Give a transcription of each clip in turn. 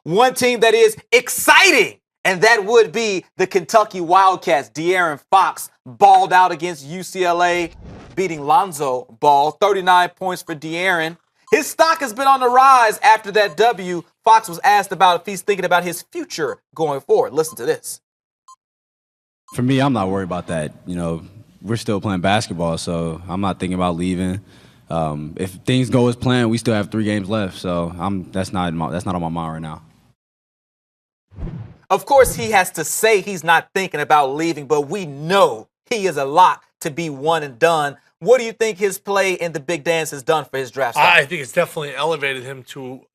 one team that is exciting, and that would be the Kentucky Wildcats. De'Aaron Fox balled out against UCLA, beating Lonzo Ball. 39 points for De'Aaron. His stock has been on the rise after that W. Fox was asked about if he's thinking about his future going forward. Listen to this. For me, I'm not worried about that. You know, we're still playing basketball, so I'm not thinking about leaving. If things go as planned, we still have 3 games left, so that's not on my mind right now. Of course, he has to say he's not thinking about leaving, but we know he is a lock to be one and done. What do you think his play in the Big Dance has done for his draft stock? I think it's definitely elevated him to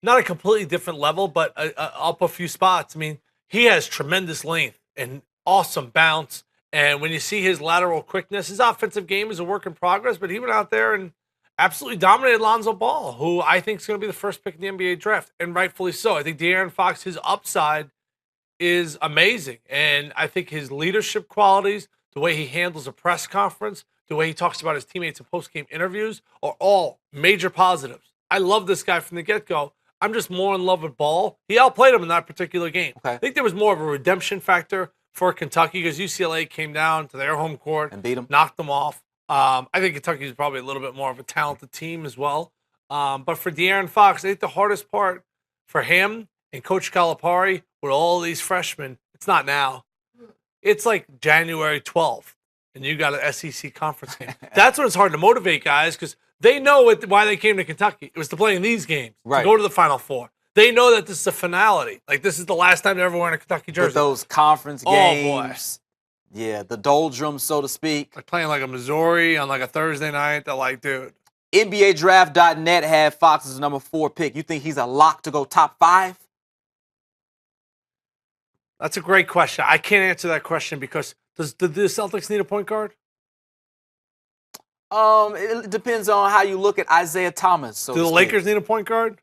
not a completely different level, but up a few spots. I mean, he has tremendous length and awesome bounce. And when you see his lateral quickness, his offensive game is a work in progress, but he went out there and absolutely dominated Lonzo Ball, who I think is going to be the first pick in the NBA draft, and rightfully so. I think De'Aaron Fox, his upside is amazing. And I think his leadership qualities, the way he handles a press conference, the way he talks about his teammates in post-game interviews are all major positives. I love this guy from the get-go. I'm just more in love with Ball. He outplayed him in that particular game. Okay. I think there was more of a redemption factor for Kentucky because UCLA came down to their home court and beat them, knocked them off. I think Kentucky is probably a little bit more of a talented team as well. But for De'Aaron Fox, I think the hardest part for him and Coach Calipari with all these freshmen, it's not now. It's like January 12th, and you got an SEC conference game. That's when it's hard to motivate guys because they know why they came to Kentucky. It was to play in these games, right, to go to the Final Four. They know that this is a finality. Like, this is the last time they're ever wearing a Kentucky jersey. But those conference games. Oh, boy. Yeah, the doldrums, so to speak. Like playing like a Missouri on like a Thursday night. They're like, dude. NBADraft.net had Fox as number 4 pick. You think he's a lock to go top 5? That's a great question. I can't answer that question because do the Celtics need a point guard? It depends on how you look at Isaiah Thomas. So do the Lakers need a point guard?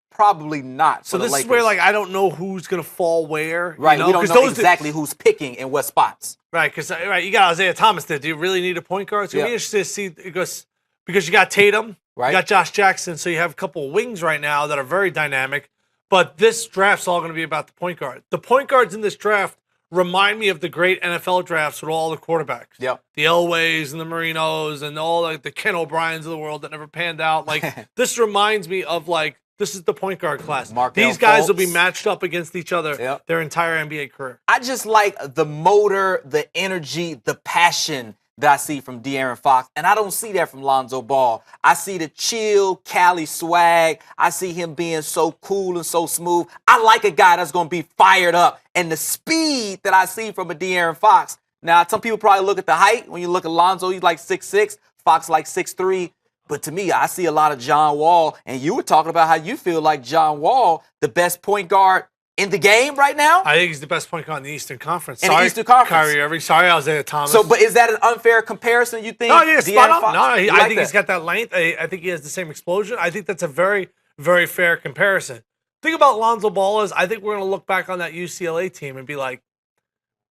Probably not. So this is where, like, I don't know who's going to fall where. Right, you know? We don't know exactly who's picking in what spots. Right, because you got Isaiah Thomas there. Do you really need a point guard? It's going to be interesting to see because you got Tatum, right, you got Josh Jackson, so you have a couple of wings right now that are very dynamic. But this draft's all going to be about the point guard. The point guards in this draft remind me of the great NFL drafts with all the quarterbacks. Yep. The Elways and the Marinos and all like the Ken O'Briens of the world that never panned out. Like this reminds me of like this is the point guard class. These guys will be matched up against each other their entire NBA career. I just like the motor, the energy, the passion that I see from De'Aaron Fox, and I don't see that from Lonzo Ball. I see the chill, Cali swag. I see him being so cool and so smooth. I like a guy that's going to be fired up, and the speed that I see from a De'Aaron Fox. Now, some people probably look at the height. When you look at Lonzo, he's like 6'6", Fox like 6'3". But to me, I see a lot of John Wall, and you were talking about how you feel like John Wall, the best point guard in the game right now? I think he's the best point guard in the Eastern Conference. In the Eastern Conference. Kyrie Irving. Sorry, Isaiah Thomas. So, but is that an unfair comparison, you think? No, yeah, spot on. No, I think that? he's got that length. I think he has the same explosion. I think that's a very, very fair comparison. Thing about Lonzo Ball is I think we're going to look back on that UCLA team and be like,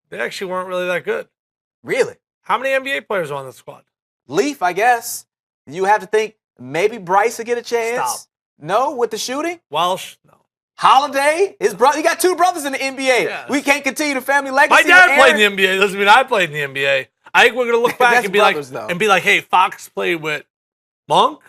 they actually weren't really that good. Really? How many NBA players are on the squad? Leaf, I guess. You have to think maybe Bryce will get a chance. Stop. No, with the shooting? Welsh? No. Holiday, his brother. He got 2 brothers in the NBA. Yes. We can't continue the family legacy. My dad played in the NBA. Doesn't mean I played in the NBA. I think we're gonna look back and be like, hey, Fox played with Monk.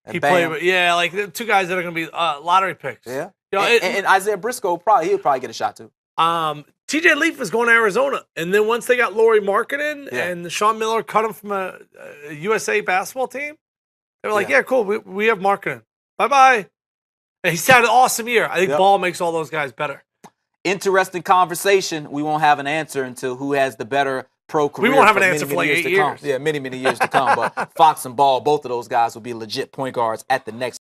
And he Bam. played with like 2 guys that are gonna be lottery picks. Yeah. You know, and Isaiah Briscoe he'll probably get a shot too. TJ Leaf was going to Arizona, and then once they got Laurie Markkinen and Sean Miller cut him from a USA basketball team, they were like, yeah cool, we have Markkinen. Bye bye. And he's had an awesome year. I think Ball makes all those guys better. Interesting conversation. We won't have an answer until who has the better pro career. We won't have an answer for like 8 years. Yeah, many years to come. But Fox and Ball, both of those guys will be legit point guards at the next